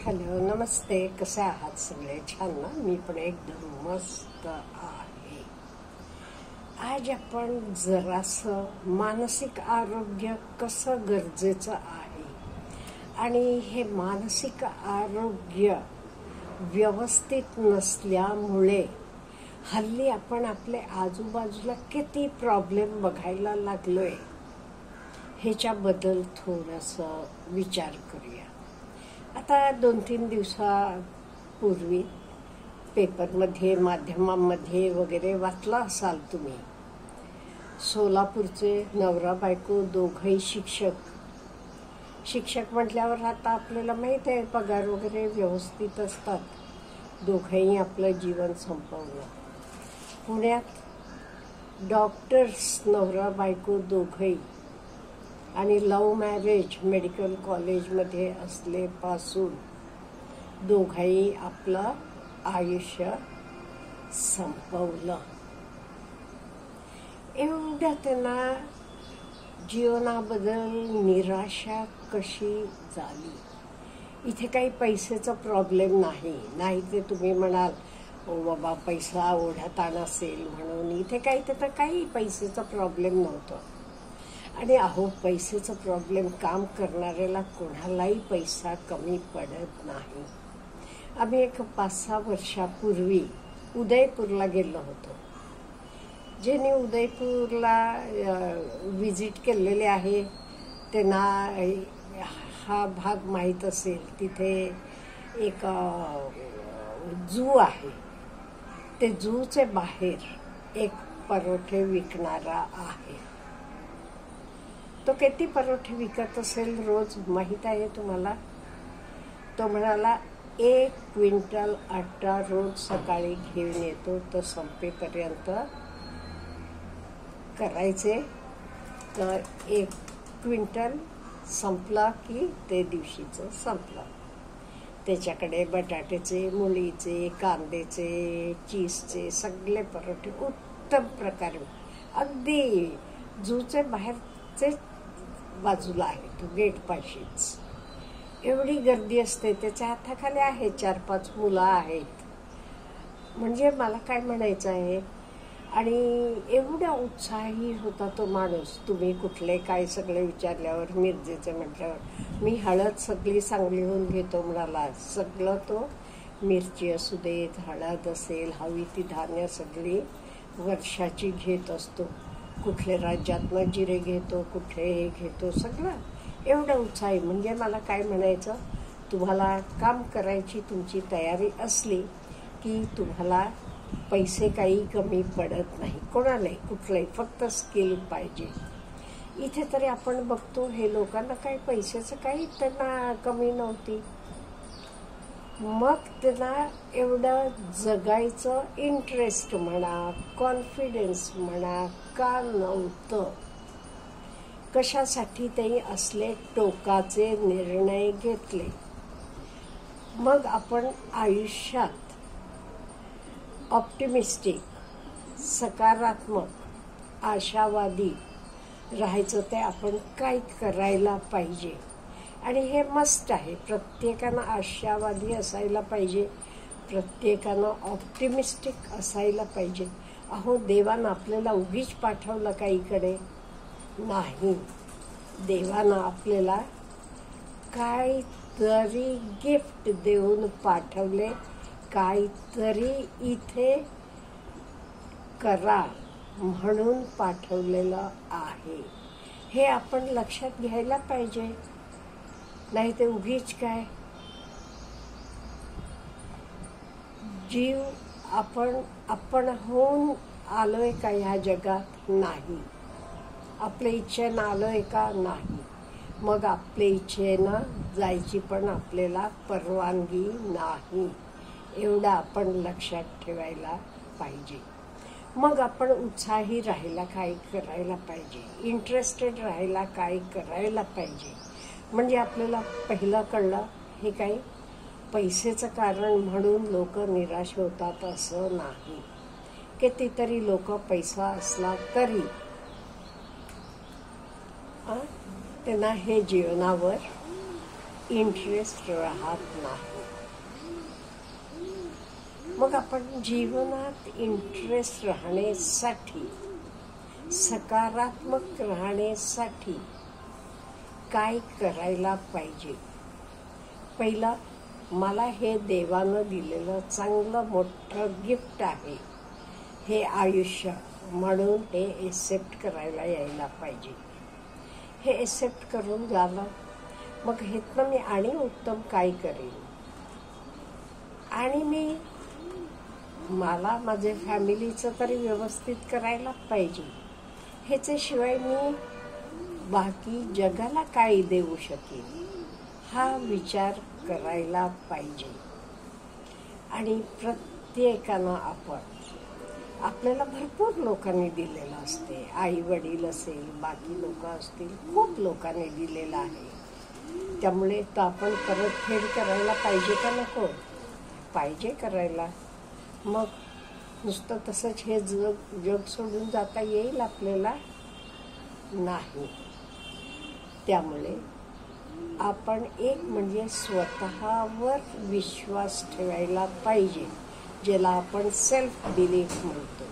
Hello, नमस्ते. कसे आहात सगळे? छान ना? मी पण एकदम मस्त आहे. आज आपण जरासं मानसिक आरोग्य कसं गरजेचं आहे आणि हे मानसिक आरोग्य व्यवस्थित नसल्यामुळे हल्ली आपण आपल्या आजूबाजूला किती प्रॉब्लेम बघायला लागलोय ह्याच्याबद्दल थोडंसं विचार करूया. आता 2-3 दिवसापूर्वी पेपरमध्ये, माध्यमांमध्ये वगैरे वाचला असाल तुम्ही, सोलापूरचे नवरा बायको दोघंही शिक्षक म्हटल्यावर आता आपल्याला माहीत आहे पगार वगैरे व्यवस्थित असतात. दोघंही आपलं जीवन संपवलं. पुण्यात डॉक्टर्स नवरा बायको दोघंही आणि लव्ह मॅरेज मेडिकल कॉलेजमध्ये असलेपासून दोघंही आपलं आयुष्य संपवलं. एवढं त्यांना जीवनाबद्दल निराशा कशी झाली. इथे काही पैशाचा प्रॉब्लेम नाही ते तुम्ही म्हणाल ओ बाबा पैसा ओढ्यात नसेल म्हणून. इथे काही पैशाचा प्रॉब्लेम नव्हतं. आणि पैशाचा प्रॉब्लेम काम करणाऱ्याला कोणालाही पैसा कमी पडत नाही. आम्ही एक 5-6 वर्षापूर्वी उदयपूरला गेलो होतो. ज्यांनी उदयपूरला विजिट केलेले आहे त्यांना हा भाग माहीत असेल. तिथे एक झू आहे. ते झूचे बाहेर एक परोठे विकणारा आहे. तो किती परोठे विकत असेल रोज माहीत आहे तुम्हाला? तो म्हणाला 1 क्विंटल आटा रोज सकाळी घेऊन येतो. तो संपेपर्यंत करायचे. तर 1 क्विंटल संपला की ते दिवशीचं संपलं. त्याच्याकडे बटाट्याचे, मुळीचे, कांद्याचे, चीजचे सगळे परोठे उत्तम प्रकारे, अगदी झूचे बाहेरचे बाजूला आहे तो गेटपाशीच. एवढी गर्दी असते. त्याच्या हाताखाली आहे 4-5 मुलं आहेत. म्हणजे मला काय म्हणायचं आहे, आणि एवढा उत्साही होता तो माणूस. तुम्ही कुठले काय सगळे विचारल्यावर मिरजेचे म्हटल्यावर मी हळद सगळी चांगली होऊन घेतो म्हणाला. सगळं तो मिरची असू देत, हळद असेल, हवी ती धान्य सगळी वर्षाची घेत असतो. कुठल्या राज्यातनं जिरे घेतो, कुठे हे घेतो, सगळं एवढं उत्साही. म्हणजे मला काय म्हणायचं, तुम्हाला काम करायची तुमची तयारी असली की तुम्हाला पैसे काही कमी पडत नाही कोणालाही, कुठलंही. फक्त स्किल पाहिजे. इथे तरी आपण बघतो हे लोकांना काही पैशाचं काही त्यांना कमी नव्हती. मग त्यांना एवढं जगायचं इंटरेस्ट म्हणा, कॉन्फिडन्स म्हणा का नव्हतं. कशासाठी ते असले टोकाचे निर्णय घेतले. मग आपण आयुष्यात ऑप्टिमिस्टिक, सकारात्मक, आशावादी राहायचं ते आपण काय करायला पाहिजे. आणि हे मस्ट आहे. प्रत्येकानं आशावादी असायला पाहिजे. प्रत्येकानं ऑप्टिमिस्टिक असायला पाहिजे. देवानं आपल्याला उगीच पाठवलं काहीकडे नाही. देवानं आपल्याला काहीतरी गिफ्ट देऊन पाठवले. काहीतरी इथे करा म्हणून पाठवलेलं आहे. हे आपण लक्षात घ्यायला पाहिजे. नाही ते उगीच काय जीव आपण होऊन आलोय का ह्या जगात? नाही. आपल्या इच्छेनं आलोय का? नाही. मग आपल्या इच्छेनं जायची पण आपल्याला परवानगी नाही. एवढं आपण लक्षात ठेवायला पाहिजे. मग आपण उत्साही राहायला काय करायला पाहिजे, इंटरेस्टेड राहायला काय करायला पाहिजे. म्हणजे आपल्याला पहिलं कळलं हे काही पैसेचं कारण म्हणून लोक निराश होतात असं नाही. कितीतरी लोक पैसा असला तरी त्यांना हे जीवनावर इंटरेस्ट राहत नाही. मग आपण जीवनात इंटरेस्ट राहण्यासाठी, सकारात्मक राहण्यासाठी काय करायला पाहिजे? पहिला, मला हे देवानं दिलेलं चांगलं मोठं गिफ्ट आहे, हे आयुष्य, म्हणून हे एक्सेप्ट करायला यायला पाहिजे. हे एक्सेप्ट करून झालं, मग हेतनं मी आणि उत्तम काय करेन, आणि मी मला माझ्या फॅमिलीचं तरी व्यवस्थित करायला पाहिजे. ह्याच्याशिवाय मी बाकी जगाला काय देऊ शकेन, हा विचार करायला पाहिजे. आणि प्रत्येकानं आपल्याला भरपूर लोकांनी दिलेलं असते, आई वडील असेल, बाकी लोक असतील, खूप लोकांनी दिलेलं आहे. त्यामुळे तर आपण परतफेड करायला पाहिजे का नको? पाहिजे करायला. मग नुसतं तसंच हे जग सोडून जाता येईल आपल्याला? नाही. त्यामुळे आपण एक म्हणजे स्वतःवर विश्वास ठेवायला पाहिजे, ज्याला आपण सेल्फ बिलीफ म्हणतो.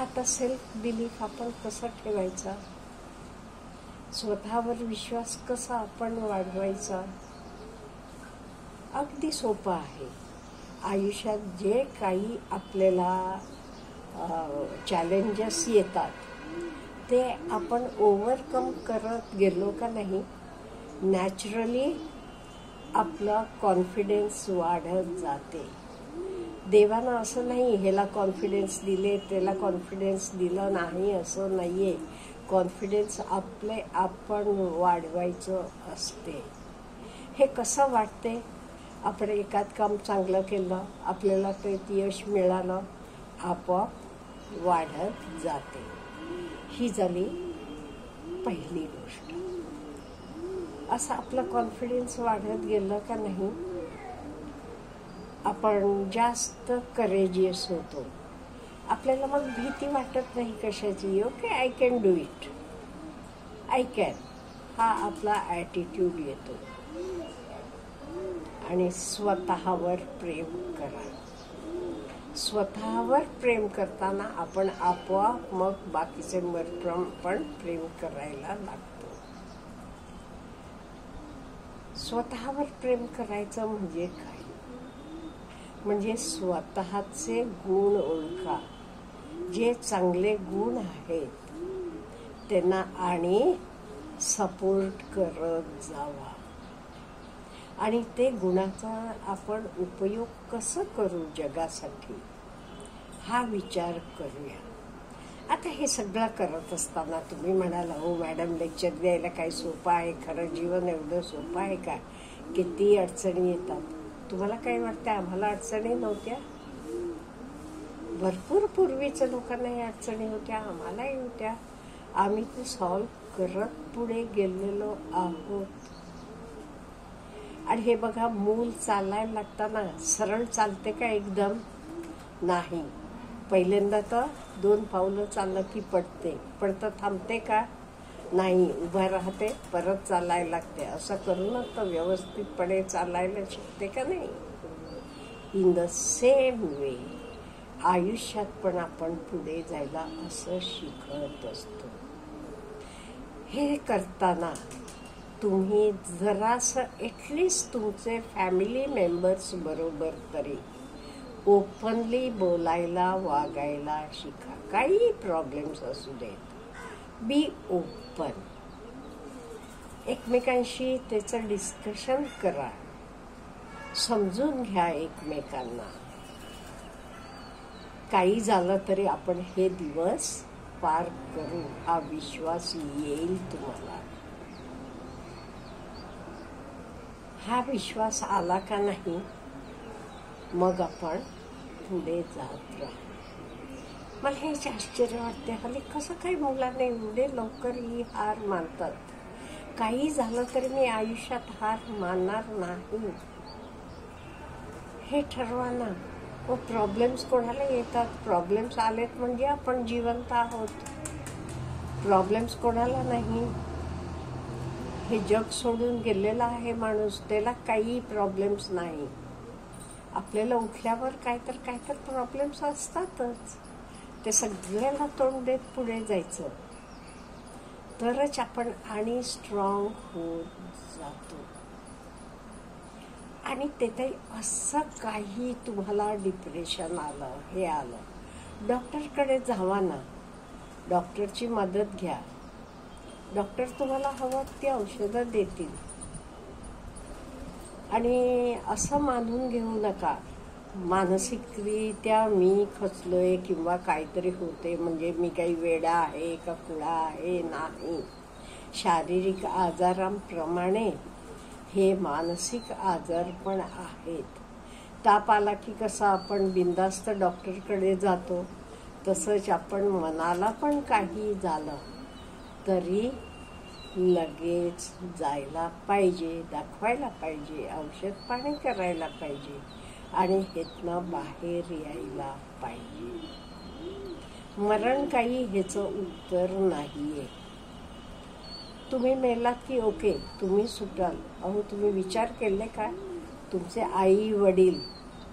आता सेल्फ बिलीफ आपण कसा ठेवायचा? स्वतःवर विश्वास कसा आपण वाढवायचा? अगदी सोपं आहे. आयुष्यात जे काही आपल्याला चॅलेंजेस येतात ते आपण ओव्हरकम करत गेलो का नाही, नॅचरली आपला कॉन्फिडन्स वाढत जाते. देवानं असं नाही ह्याला कॉन्फिडन्स दिले त्याला कॉन्फिडन्स दिलं नाही, असं नाहीये. कॉन्फिडन्स आपण वाढवायचं असते. हे कसं वाटते? आपण एखाद काम चांगलं केलं, आपल्याला ते यश मिळालं, आपोआप वाढत जाते. ही झाली पहिली गोष्ट. असं आपलं कॉन्फिडन्स वाढत गेलं का नाही, आपण जास्त करेजियस होतो. आपल्याला मग भीती वाटत नाही कशाची. Okay, I can do it, I can, हा आपला ॲटिट्यूड येतो. आणि स्वतःवर प्रेम करा. स्वतःवर प्रेम करताना आपण आपोआप मग बाकीचे पण प्रेम करायला लागतो. स्वतःवर प्रेम करायचं म्हणजे काय? म्हणजे स्वतःचे गुण ओळखा. जे चांगले गुण आहेत त्यांना आणि सपोर्ट करत जावा. आणि ते गुणाचा आपण उपयोग कसं करू जगासाठी, हा विचार करूया. आता हे सगळं करत असताना तुम्ही म्हणाला, हो मॅडम लेक्चर द्यायला काय सोपं आहे? खरं जीवन एवढं सोपं आहे का? किती अडचणी येतात. तुम्हाला काय वाटतं आम्हाला अडचणी नव्हत्या? भरपूर पूर्वीच्या लोकांना या अडचणी होत्या, आम्हालाही होत्या. आम्ही ते सॉल्व्ह करत पुढे गेलेलो आहोत. आणि हे बघा, मूल चालायला लागताना सरळ चालते का एकदम? नाही. पहिल्यांदा तर 2 पावलं चाललं की पडते, पण तर थांबते का? नाही. उभा राहते, परत चालायला लागते. असं करूनच तर व्यवस्थितपणे चालायला शिकते का नाही? इन द सेम वे आयुष्यात पण आपण पुढे जायला असं शिकत असतो. हे करताना तुम्ही जरासं ॲटलिस्ट तुमचे फॅमिली मेंबर्स बरोबर तरी ओपनली बोलायला वागायला शिका. काही प्रॉब्लेम्स असू देत, बी ओपन. एकमेकांशी त्याचं डिस्कशन करा, समजून घ्या एकमेकांना. काही झालं तरी आपण हे दिवस पार करू, हा विश्वास येईल तुम्हाला. हा विश्वास आला का नाही, मग आपण पुढे जात राहू. मला हे आश्चर्य वाटते, हल्ली कसं काही मुलांना एवढे लवकर ही हार मानतात. काही झालं तरी मी आयुष्यात हार मानणार नाही, हे ठरवा ना. व प्रॉब्लेम्स कोणाला येतात? प्रॉब्लेम्स आलेत म्हणजे आपण जिवंत आहोत. प्रॉब्लेम्स कोणाला नाही. हे जग सोडून गेलेला आहे माणूस, त्याला काही प्रॉब्लेम्स नाही. आपल्याला उठल्यावर काय तर प्रॉब्लेम्स असतातच. ते सगळ्याला तोंड देत पुढे जायचं, तरच आपण आणि स्ट्रॉंग होत जातो. आणि तिथे असं काही तुम्हाला डिप्रेशन आलं, हे आलं, डॉक्टरकडे जावा ना, डॉक्टरची मदत घ्या. डॉक्टर तुम्हाला हवं ती औषधं देतील. आणि असं मानून घेऊ नका मानसिकरित्या मी खचलोय किंवा काहीतरी होते म्हणजे मी काही वेडा आहे का खुळा आहे. नाही, शारीरिक आजारांप्रमाणे हे मानसिक आजार पण आहेत. ताप आला की कसं आपण बिनधास्त डॉक्टरकडे जातो, तसंच आपण मनाला पण काही झालं तरी लगेच जायला पाहिजे, दाखवायला पाहिजे, औषध पाणी करायला पाहिजे आणि हेतनं बाहेर यायला पाहिजे. मरण काही ह्याचं उत्तर नाहीये. तुम्ही मेलात की ओके, तुम्ही सुटाल. अहो, तुम्ही विचार केले काय? तुमचे आई वडील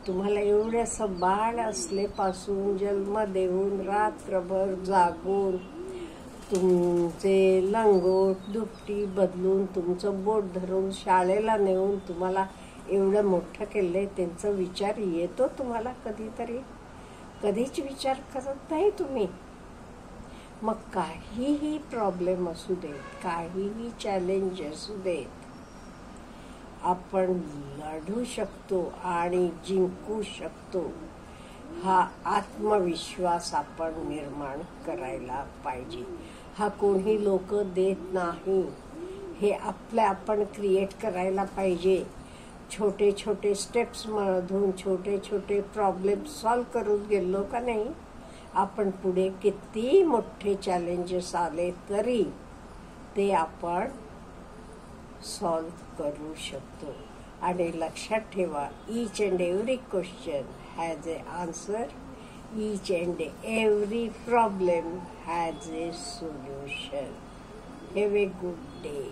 तुम्हाला एवढंसं बाळ असलेपासून जन्म देऊन रात्रभर जागून तुमचे लंगोट दुपटी बदलून तुमचं बोट धरून शाळेला नेऊन तुम्हाला एवढं मोठं केलंय, त्यांचा विचार येतो तुम्हाला कधीतरी? कधीच विचार करत नाही तुम्ही. मग काहीही प्रॉब्लेम असू देत, काहीही चॅलेंज असू देत, आपण लढू शकतो आणि जिंकू शकतो. हा आत्मविश्वास आपण निर्माण करायला पाहिजे. हा कोणी लोक देत नाही, हे आपण क्रिएट करायला पाहिजे. छोटे छोटे स्टेप्स मधून छोटे छोटे प्रॉब्लेम सॉल्व करून गेलो का नाही, आपण पुढे किती मोठे चॅलेंजेस आले तरी ते आपण सॉल्व करू शकतो. आणि लक्षात ठेवा, each and every question has a answer, each and every problem has a solution. Have a good day.